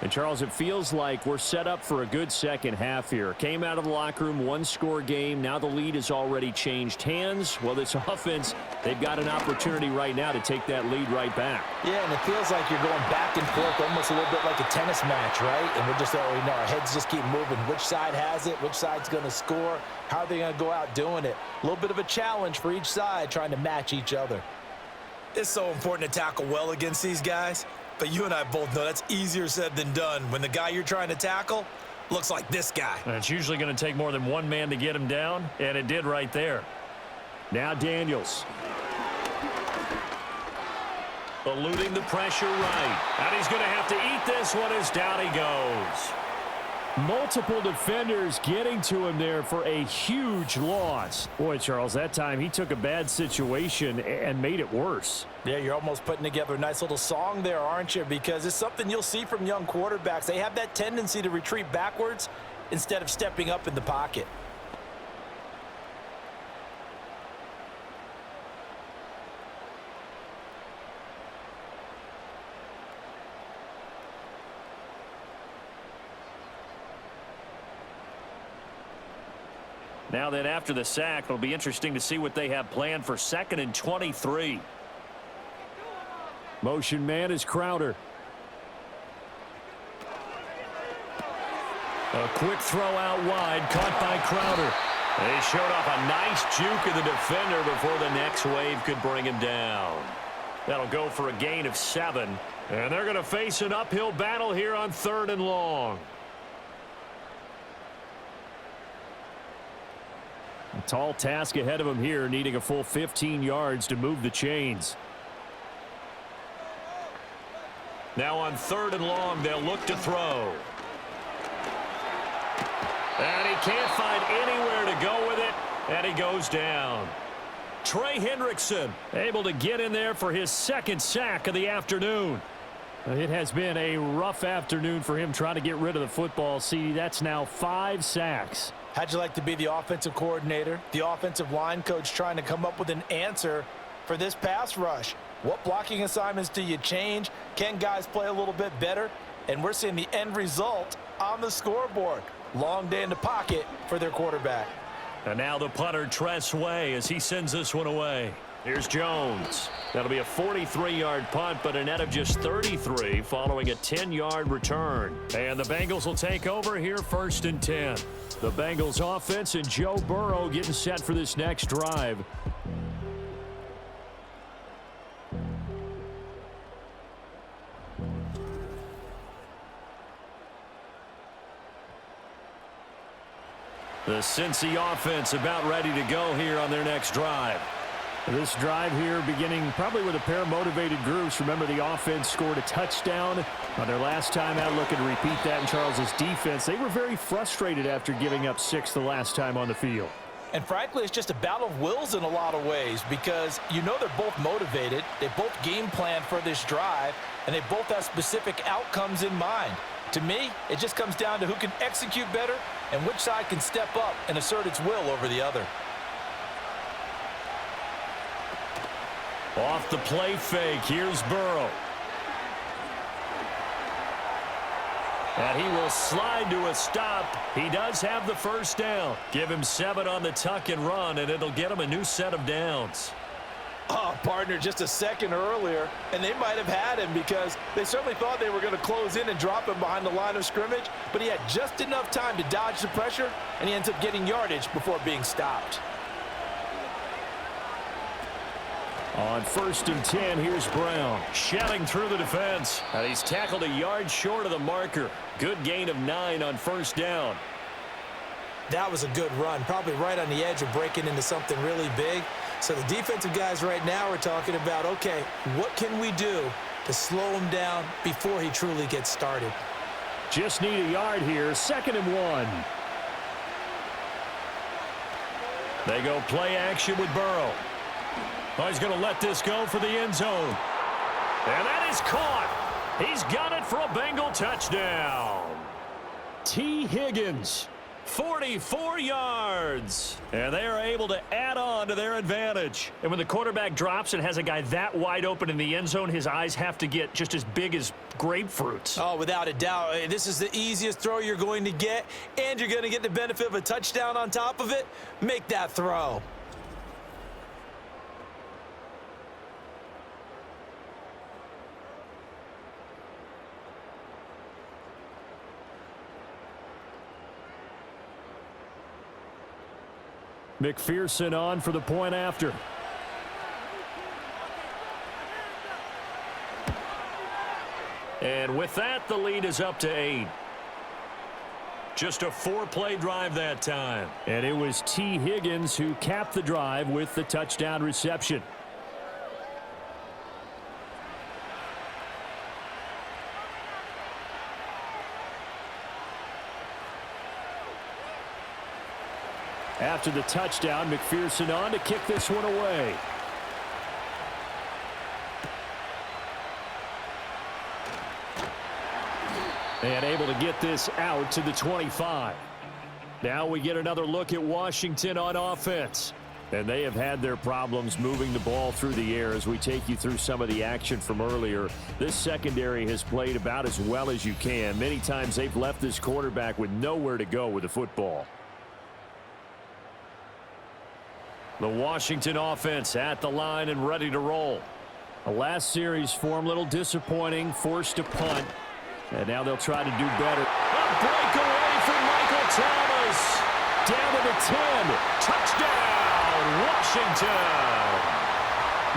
And, Charles, it feels like we're set up for a good second half here. Came out of the locker room, one-score game. Now the lead has already changed hands. Well, this offense, they've got an opportunity right now to take that lead right back. Yeah, and it feels like you're going back and forth almost a little bit like a tennis match, right? And we're just, our heads just keep moving. Which side has it? Which side's going to score? How are they going to go out doing it? A little bit of a challenge for each side trying to match each other. It's so important to tackle well against these guys. But you and I both know that's easier said than done when the guy you're trying to tackle looks like this guy. And it's usually going to take more than one man to get him down, and it did right there. Now Daniels. Eluding the pressure right. And he's going to have to eat this one as down he goes. Multiple defenders getting to him there for a huge loss. Boy, Charles, that time he took a bad situation and made it worse. Yeah, you're almost putting together a nice little song there, aren't you? Because it's something you'll see from young quarterbacks. They have that tendency to retreat backwards instead of stepping up in the pocket. Now then, after the sack, it'll be interesting to see what they have planned for 2nd and 23. Motion man is Crowder. A quick throw out wide, caught by Crowder. They showed off a nice juke of the defender before the next wave could bring him down. That'll go for a gain of 7. And they're going to face an uphill battle here on 3rd and long. A tall task ahead of him here, needing a full 15 yards to move the chains. Now on 3rd and long, they'll look to throw. And he can't find anywhere to go with it, and he goes down. Trey Hendrickson able to get in there for his 2nd sack of the afternoon. It has been a rough afternoon for him trying to get rid of the football. See, that's now 5 sacks. How'd you like to be the offensive coordinator, the offensive line coach trying to come up with an answer for this pass rush? What blocking assignments do you change? Can guys play a little bit better? And we're seeing the end result on the scoreboard. Long day in the pocket for their quarterback. And now the punter, Tress Way, as he sends this one away. Here's Jones. That'll be a 43-yard punt, but a net of just 33 following a 10-yard return. And the Bengals will take over here 1st and 10. The Bengals offense and Joe Burrow getting set for this next drive. The Cincy offense about ready to go here on their next drive. This drive here beginning probably with a pair of motivated groups. Remember, the offense scored a touchdown on their last time out. Looking to repeat that in Charles's defense. They were very frustrated after giving up 6 the last time on the field. And frankly, it's just a battle of wills in a lot of ways because you know they're both motivated. They both game plan for this drive, and they both have specific outcomes in mind. To me, it just comes down to who can execute better and which side can step up and assert its will over the other. Off the play fake, here's Burrow. And he will slide to a stop. He does have the 1st down. Give him 7 on the tuck and run, and it'll get him a new set of downs. Oh, partner, just a second earlier, and they might have had him because they certainly thought they were going to close in and drop him behind the line of scrimmage, but he had just enough time to dodge the pressure, and he ends up getting yardage before being stopped. On 1st and 10, here's Brown. Shelling through the defense. And he's tackled a yard short of the marker. Good gain of 9 on 1st down. That was a good run, probably right on the edge of breaking into something really big. So the defensive guys right now are talking about, okay, what can we do to slow him down before he truly gets started? Just need a yard here, 2nd and 1. They go play action with Burrow. Oh, he's going to let this go for the end zone. And that is caught. He's got it for a Bengal touchdown. T. Higgins. 44 yards. And they are able to add on to their advantage. And when the quarterback drops and has a guy that wide open in the end zone, his eyes have to get just as big as grapefruits. Oh, without a doubt. This is the easiest throw you're going to get, and you're going to get the benefit of a touchdown on top of it. Make that throw. McPherson on for the point after. And with that, the lead is up to 8. Just a 4-play drive that time. And it was T. Higgins who capped the drive with the touchdown reception. After the touchdown, McPherson on to kick this one away. And able to get this out to the 25. Now we get another look at Washington on offense. And they have had their problems moving the ball through the air as we take you through some of the action from earlier. This secondary has played about as well as you can. Many times they've left this quarterback with nowhere to go with the football. The Washington offense at the line and ready to roll. The last series form a little disappointing, forced to punt. And now they'll try to do better. A breakaway from Michael Thomas. Down to the 10. Touchdown, Washington.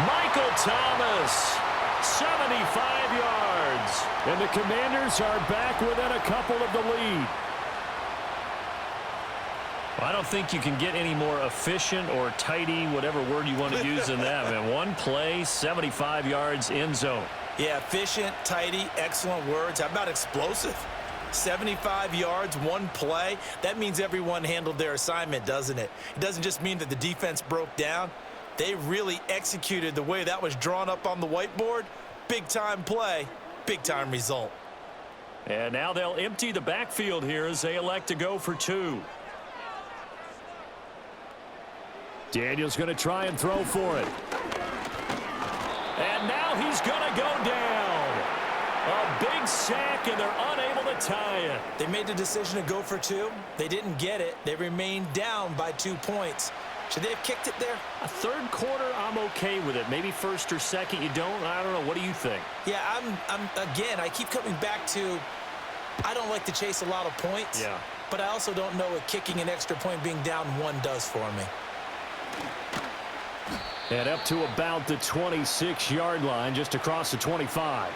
Michael Thomas, 75 yards. And the Commanders are back within a couple of the lead. I don't think you can get any more efficient or tidy, whatever word you want to use in that. Man, one play, 75 yards end zone. Yeah, efficient, tidy, excellent words. How about explosive? 75 yards, one play. That means everyone handled their assignment, doesn't it? It doesn't just mean that the defense broke down. They really executed the way that was drawn up on the whiteboard. Big-time play, big-time result. And now they'll empty the backfield here as they elect to go for 2. Daniel's going to try and throw for it. And now he's going to go down. A big sack, and they're unable to tie it. They made the decision to go for 2. They didn't get it. They remained down by 2 points. Should they have kicked it there? A third quarter, I'm okay with it. Maybe first or second, you don't. I don't know. What do you think? Yeah, again, I keep coming back to I don't like to chase a lot of points. Yeah. But I also don't know what kicking an extra point being down 1 does for me. And up to about the 26-yard line, just across the 25.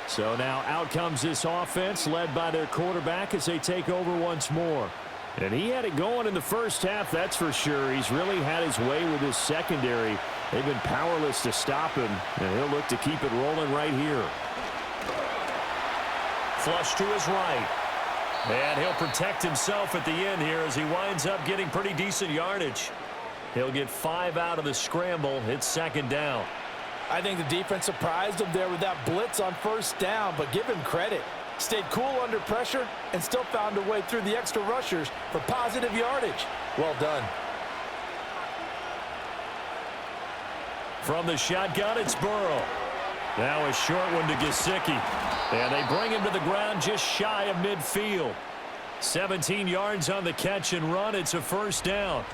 So now out comes this offense, led by their quarterback as they take over once more. And he had it going in the first half, that's for sure. He's really had his way with his secondary. They've been powerless to stop him, and he'll look to keep it rolling right here. Flush to his right. And he'll protect himself at the end here as he winds up getting pretty decent yardage. He'll get 5 out of the scramble. It's second down. I think the defense surprised him there with that blitz on first down, but give him credit. Stayed cool under pressure and still found a way through the extra rushers for positive yardage. Well done. From the shotgun, it's Burrow. Now a short one to Gesicki. And they bring him to the ground just shy of midfield. 17 yards on the catch and run. It's a first down.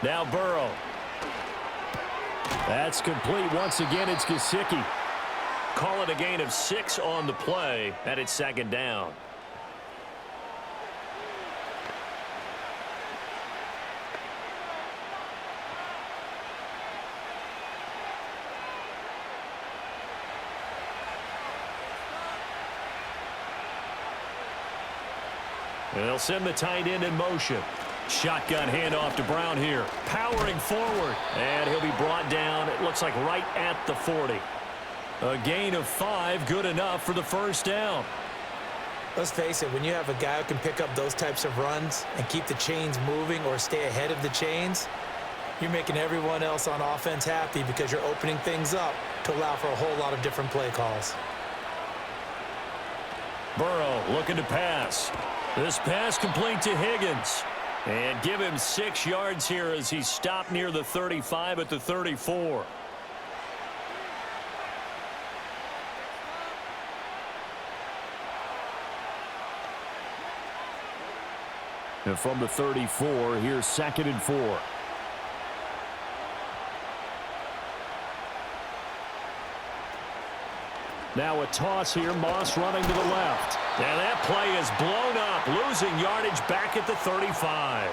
Now Burrow. That's complete. Once again, it's Gesicki. Call it a gain of 6 on the play, and it's second down. And they'll send the tight end in motion. Shotgun handoff to Brown here. Powering forward. And he'll be brought down, it looks like right at the 40. A gain of 5, good enough for the first down. Let's face it, when you have a guy who can pick up those types of runs and keep the chains moving or stay ahead of the chains, you're making everyone else on offense happy because you're opening things up to allow for a whole lot of different play calls. Burrow looking to pass. This pass complete to Higgins. And give him 6 yards here as he stopped near the 35 at the 34. And from the 34, here's 2nd and 4. Now a toss here, Moss running to the left. And that play is blown up, losing yardage back at the 35.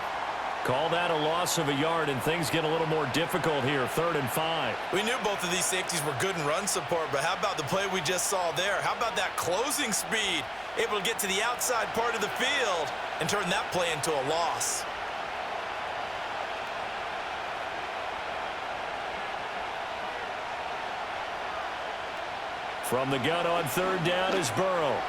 Call that a loss of a yard, and things get a little more difficult here. 3rd and 5. We knew both of these safeties were good in run support, but how about the play we just saw there? How about that closing speed? Able to get to the outside part of the field and turn that play into a loss. From the gun on 3rd down is Burrow.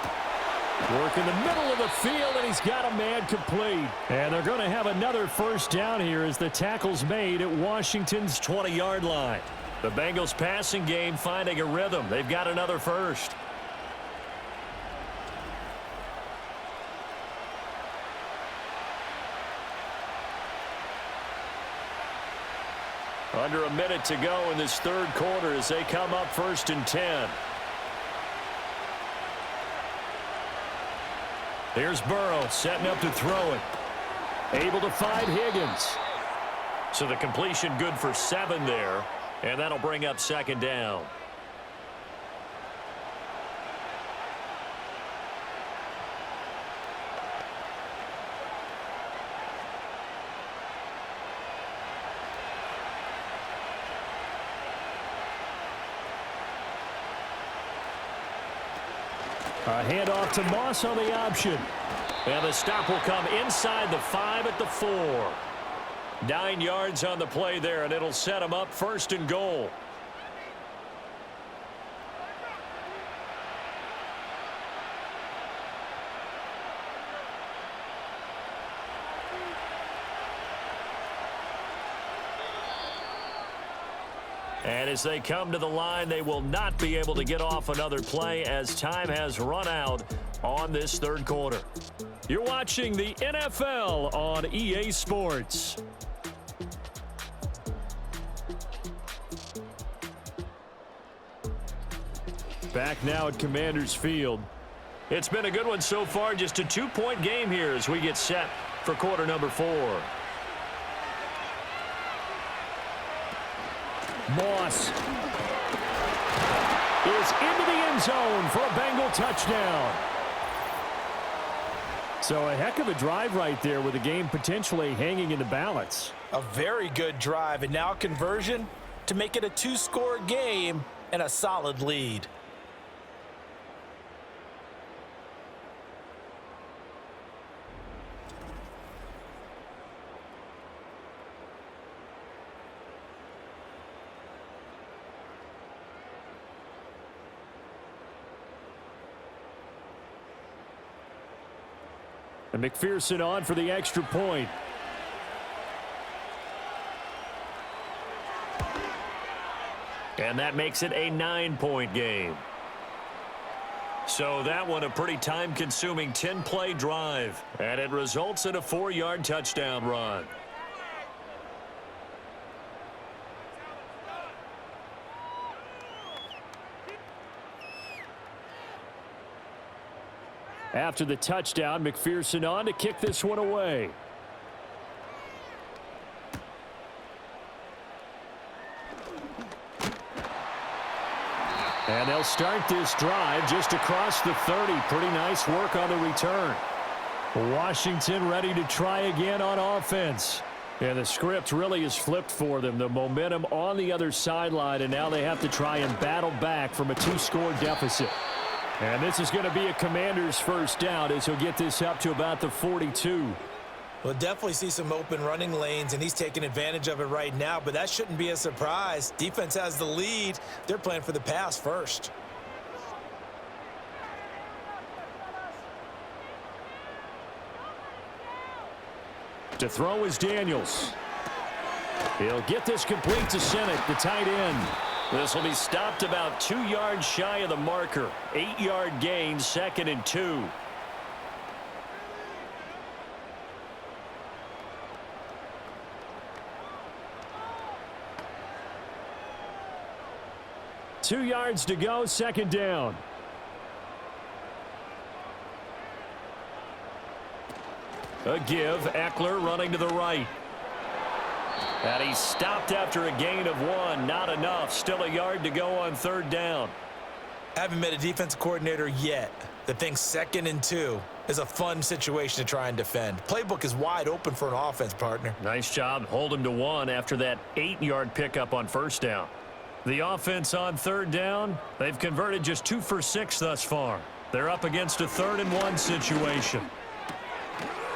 Work in the middle of the field, and he's got a man complete. And they're going to have another 1st down here as the tackle's made at Washington's 20-yard line. The Bengals passing game finding a rhythm. They've got another 1st. Under a minute to go in this 3rd quarter as they come up 1st and 10. Here's Burrow setting up to throw it. Able to find Higgins. So the completion good for 7 there, and that'll bring up 2nd down. A handoff to Moss on the option. And the stop will come inside the 5 at the 4. 9 yards on the play there, and it'll set them up 1st and goal. And as they come to the line, they will not be able to get off another play as time has run out on this 3rd quarter. You're watching the NFL on EA Sports. Back now at Commanders Field. It's been a good one so far. Just a 2-point game here as we get set for quarter number 4. Moss is into the end zone for a Bengal touchdown. So a heck of a drive right there with the game potentially hanging in the balance. A very good drive, and now conversion to make it a 2-score game and a solid lead. And McPherson on for the extra point. And that makes it a 9-point game. So that one a pretty time-consuming 10-play drive. And it results in a 4-yard touchdown run. After the touchdown, McPherson on to kick this one away. And they'll start this drive just across the 30. Pretty nice work on the return. Washington ready to try again on offense. And the script really is flipped for them. The momentum on the other sideline, and now they have to try and battle back from a 2-score deficit. And this is going to be a Commander's 1st down as he'll get this up to about the 42. We'll definitely see some open running lanes, and he's taking advantage of it right now, but that shouldn't be a surprise. Defense has the lead. They're playing for the pass first. To throw is Daniels. He'll get this complete to Senate, the tight end. This will be stopped about 2 yards shy of the marker. 8-yard gain, 2nd and 2. Two yards to go, 2nd down. A give, Eckler running to the right. And he's stopped after a gain of 1. Not enough. Still a yard to go on 3rd down. Haven't met a defensive coordinator yet that thinks 2nd and 2 is a fun situation to try and defend. Playbook is wide open for an offense, partner. Nice job. Hold him to 1 after that 8-yard pickup on first down. The offense on 3rd down, they've converted just 2 for 6 thus far. They're up against a 3rd and 1 situation.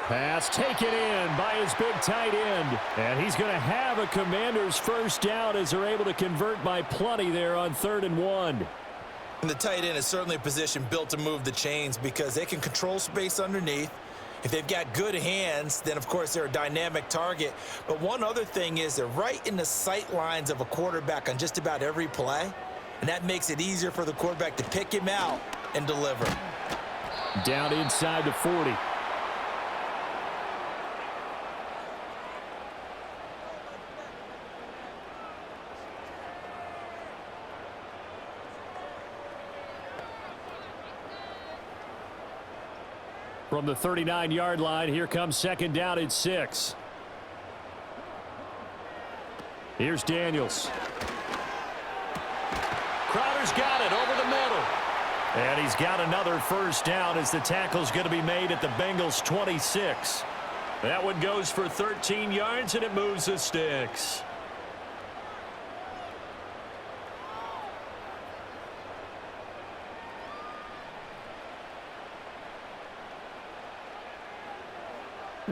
Pass taken in by his big tight end. And he's going to have a Commanders first down as they're able to convert by plenty there on 3rd and 1. And the tight end is certainly a position built to move the chains because they can control space underneath. If they've got good hands, then, of course, they're a dynamic target. But one other thing is they're right in the sight lines of a quarterback on just about every play, and that makes it easier for the quarterback to pick him out and deliver. Down inside the 40. From the 39-yard line, here comes 2nd down and 6. Here's Daniels. Crowder's got it over the middle. And he's got another first down as the tackle's going to be made at the Bengals 26. That one goes for 13 yards, and it moves the sticks.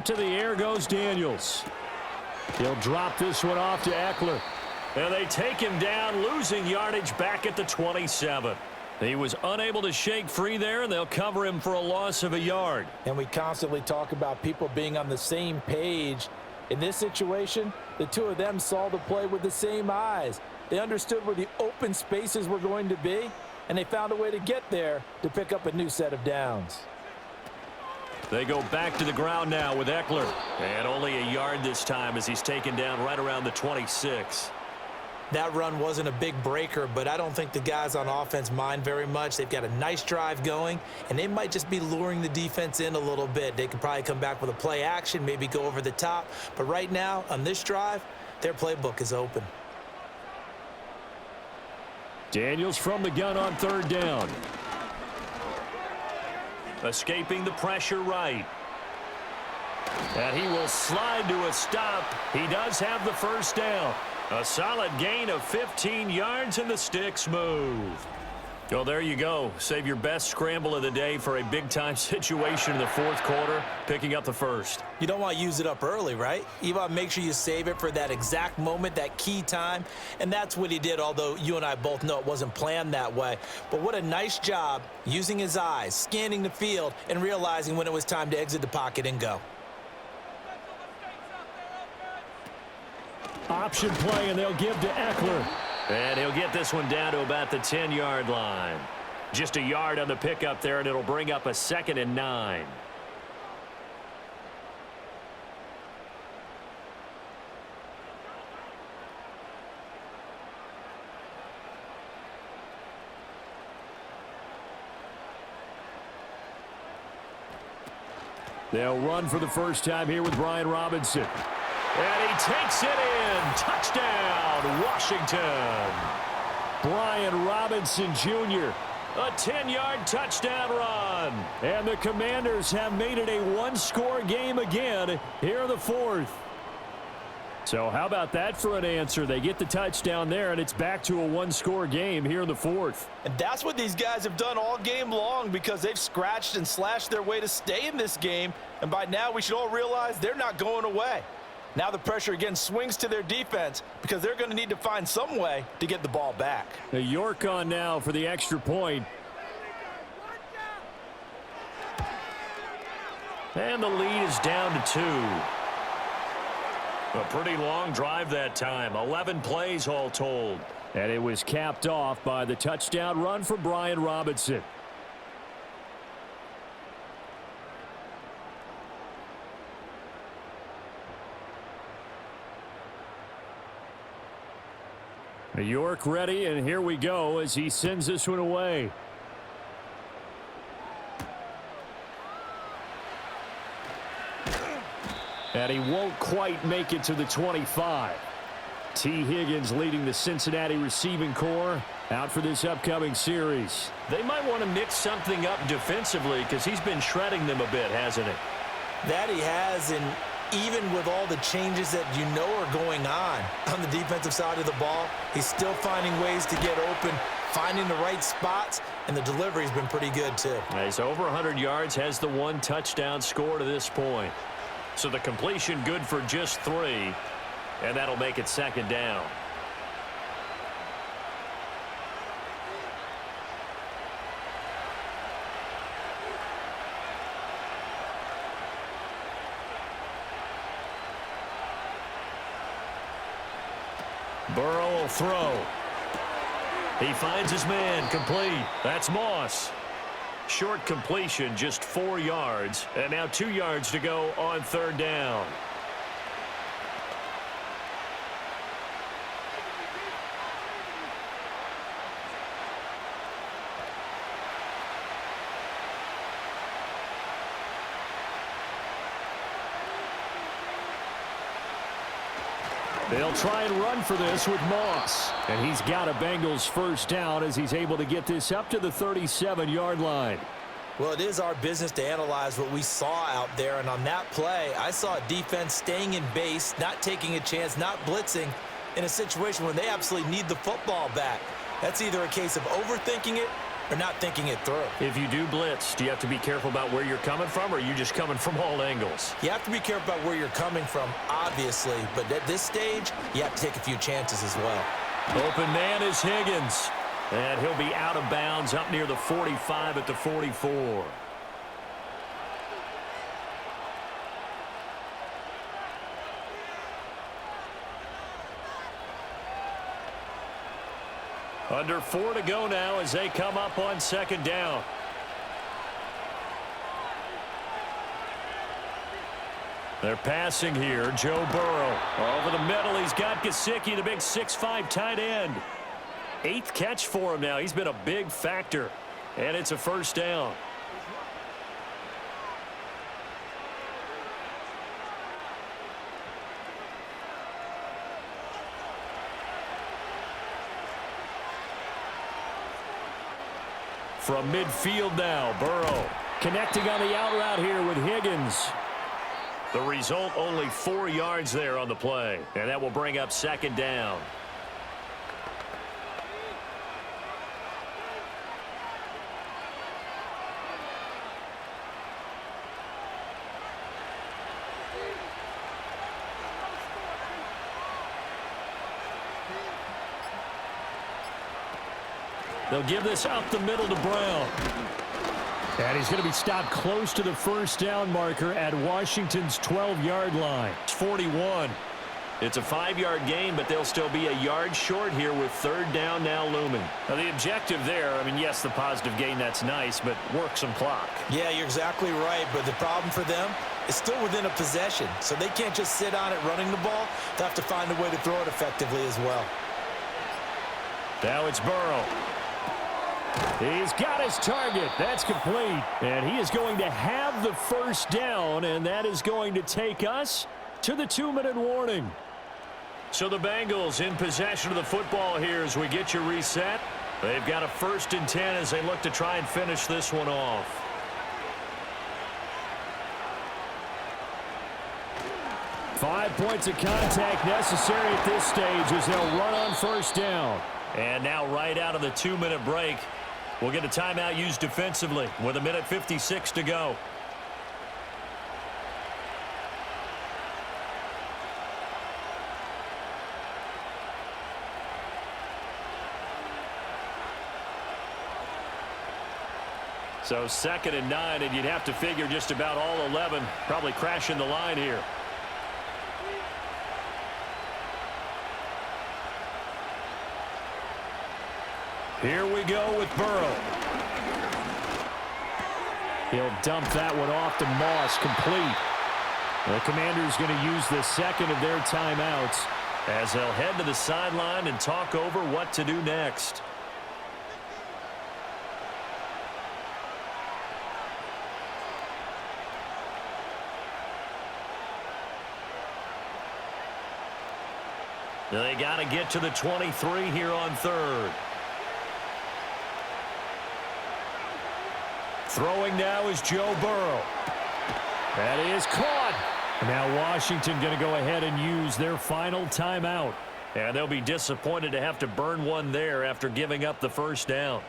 To the air goes Daniels. He'll drop this one off to Eckler. And they take him down, losing yardage back at the 27. He was unable to shake free there, and they'll cover him for a loss of a yard. And we constantly talk about people being on the same page. In this situation, the two of them saw the play with the same eyes. They understood where the open spaces were going to be, and they found a way to get there to pick up a new set of downs. They go back to the ground now with Eckler. And only a yard this time as he's taken down right around the 26. That run wasn't a big breaker, but I don't think the guys on offense mind very much. They've got a nice drive going, and they might just be luring the defense in a little bit. They could probably come back with a play action, maybe go over the top. But right now, on this drive, their playbook is open. Daniels from the gun on 3rd down. Escaping the pressure right. And he will slide to a stop. He does have the first down. A solid gain of 15 yards, and the sticks move. Well, there you go. Save your best scramble of the day for a big-time situation in the 4th quarter, picking up the first. You don't want to use it up early, right? You want to make sure you save it for that exact moment, that key time. And that's what he did, although you and I both know it wasn't planned that way. But what a nice job using his eyes, scanning the field, and realizing when it was time to exit the pocket and go. Option play, and they'll give to Eckler. And he'll get this one down to about the 10-yard line. Just a yard on the pickup there, and it'll bring up a 2nd and 9. They'll run for the first time here with Brian Robinson. And he takes it in. Touchdown, Washington. Brian Robinson Jr. A 10-yard touchdown run. And the Commanders have made it a one-score game again here in the 4th. So how about that for an answer? They get the touchdown there, and it's back to a one-score game here in the 4th. And that's what these guys have done all game long because they've scratched and slashed their way to stay in this game. And by now we should all realize they're not going away. Now the pressure again swings to their defense because they're going to need to find some way to get the ball back. The York on now for the extra point. And the lead is down to 2. A pretty long drive that time. 11 plays all told. And it was capped off by the touchdown run from Brian Robinson. York ready, and here we go as he sends this one away. And he won't quite make it to the 25. T. Higgins leading the Cincinnati receiving corps. out for this upcoming series. They might want to mix something up defensively because he's been shredding them a bit, hasn't he? That he has, and even with all the changes that you know are going on the defensive side of the ball, he's still finding ways to get open, finding the right spots, and the delivery's been pretty good too. He's over 100 yards, has the 1 touchdown score to this point. So the completion good for just 3, and that'll make it 2nd down. Burrow will throw. He finds his man, complete. That's Moss. Short completion, just 4 yards. And now 2 yards to go on 3rd down. They'll try and run for this with Moss. And he's got a Bengals first down as he's able to get this up to the 37-yard line. Well, it is our business to analyze what we saw out there, and on that play, I saw a defense staying in base, not taking a chance, not blitzing in a situation when they absolutely need the football back. That's either a case of overthinking it or not thinking it through. If you do blitz, do you have to be careful about where you're coming from, or are you just coming from all angles? You have to be careful about where you're coming from, obviously, but at this stage, you have to take a few chances as well. Open man is Higgins, and he'll be out of bounds up near the 45 at the 44. Under 4 to go now as they come up on 2nd down. They're passing here. Joe Burrow over the middle. He's got Gesicki, the big 6'5" tight end. 8th catch for him now. He's been a big factor. And it's a 1st down. From midfield now, Burrow connecting on the out route here with Higgins. The result, only 4 yards there on the play, and that will bring up 2nd down. They'll give this up the middle to Brown. And he's going to be stopped close to the 1st down marker at Washington's 12-yard line. It's 41. It's a 5-yard gain, but they'll still be a yard short here with 3rd down now looming. Now the objective there, I mean, yes, the positive gain, that's nice, but work some clock. Yeah, you're exactly right, but the problem for them is still within a possession, so they can't just sit on it running the ball. They'll have to find a way to throw it effectively as well. Now it's Burrow. He's got his target. That's complete. And he is going to have the 1st down, and that is going to take us to the 2-minute warning. So the Bengals in possession of the football here as we get you reset. They've got a 1st and 10 as they look to try and finish this one off. Five points of contact necessary at this stage as they'll run on 1st down. And now right out of the 2-minute break, we'll get a timeout used defensively with 1:56 to go. So 2nd and 9, and you'd have to figure just about all 11 probably crashing the line here. Here we go with Burrow. He'll dump that one off to Moss, complete. The Commanders going to use the 2nd of their timeouts as they'll head to the sideline and talk over what to do next. They got to get to the 23 here on 3rd. Throwing now is Joe Burrow. That is caught. Now Washington going to go ahead and use their final timeout. And they'll be disappointed to have to burn one there after giving up the first down.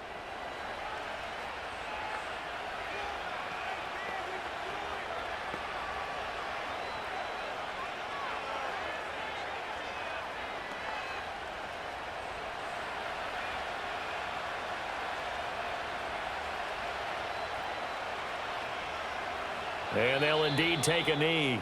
And they'll indeed take a knee.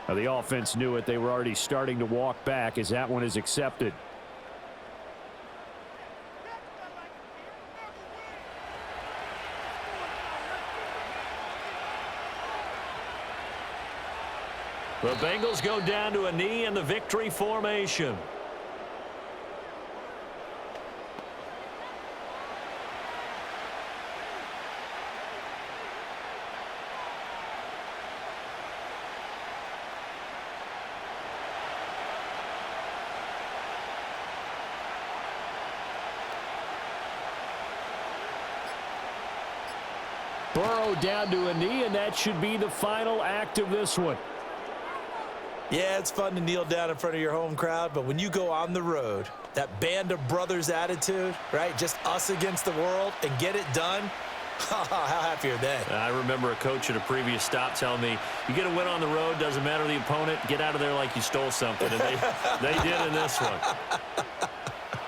Now the offense knew it. They were already starting to walk back as that one is accepted. The Bengals go down to a knee in the victory formation. Burrow down to a knee, and that should be the final act of this one. Yeah, it's fun to kneel down in front of your home crowd, but when you go on the road, that band of brothers attitude, right, just us against the world and get it done, how happy are they? I remember a coach at a previous stop telling me, you get a win on the road, doesn't matter the opponent, get out of there like you stole something, and they did in this one.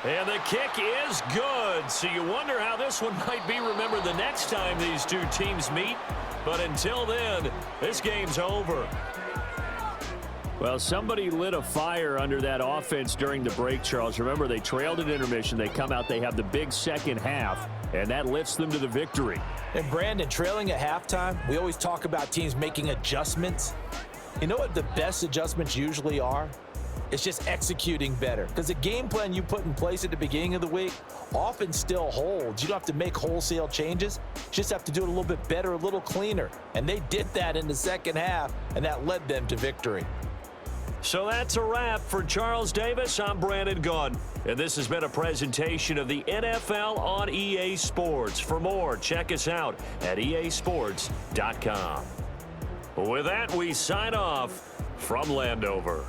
And the kick is good, so you wonder how this one might be remembered the next time these two teams meet. But until then, this game's over. Well, somebody lit a fire under that offense during the break, Charles. Remember, they trailed at intermission. They come out, they have the big second half, and that lifts them to the victory. And Brandon, trailing at halftime, we always talk about teams making adjustments. You know what the best adjustments usually are? It's just executing better. Because the game plan you put in place at the beginning of the week often still holds. You don't have to make wholesale changes. You just have to do it a little bit better, a little cleaner. And they did that in the second half, and that led them to victory. So that's a wrap. For Charles Davis, I'm Brandon Gunn. And this has been a presentation of the NFL on EA Sports. For more, check us out at easports.com. With that, we sign off from Landover.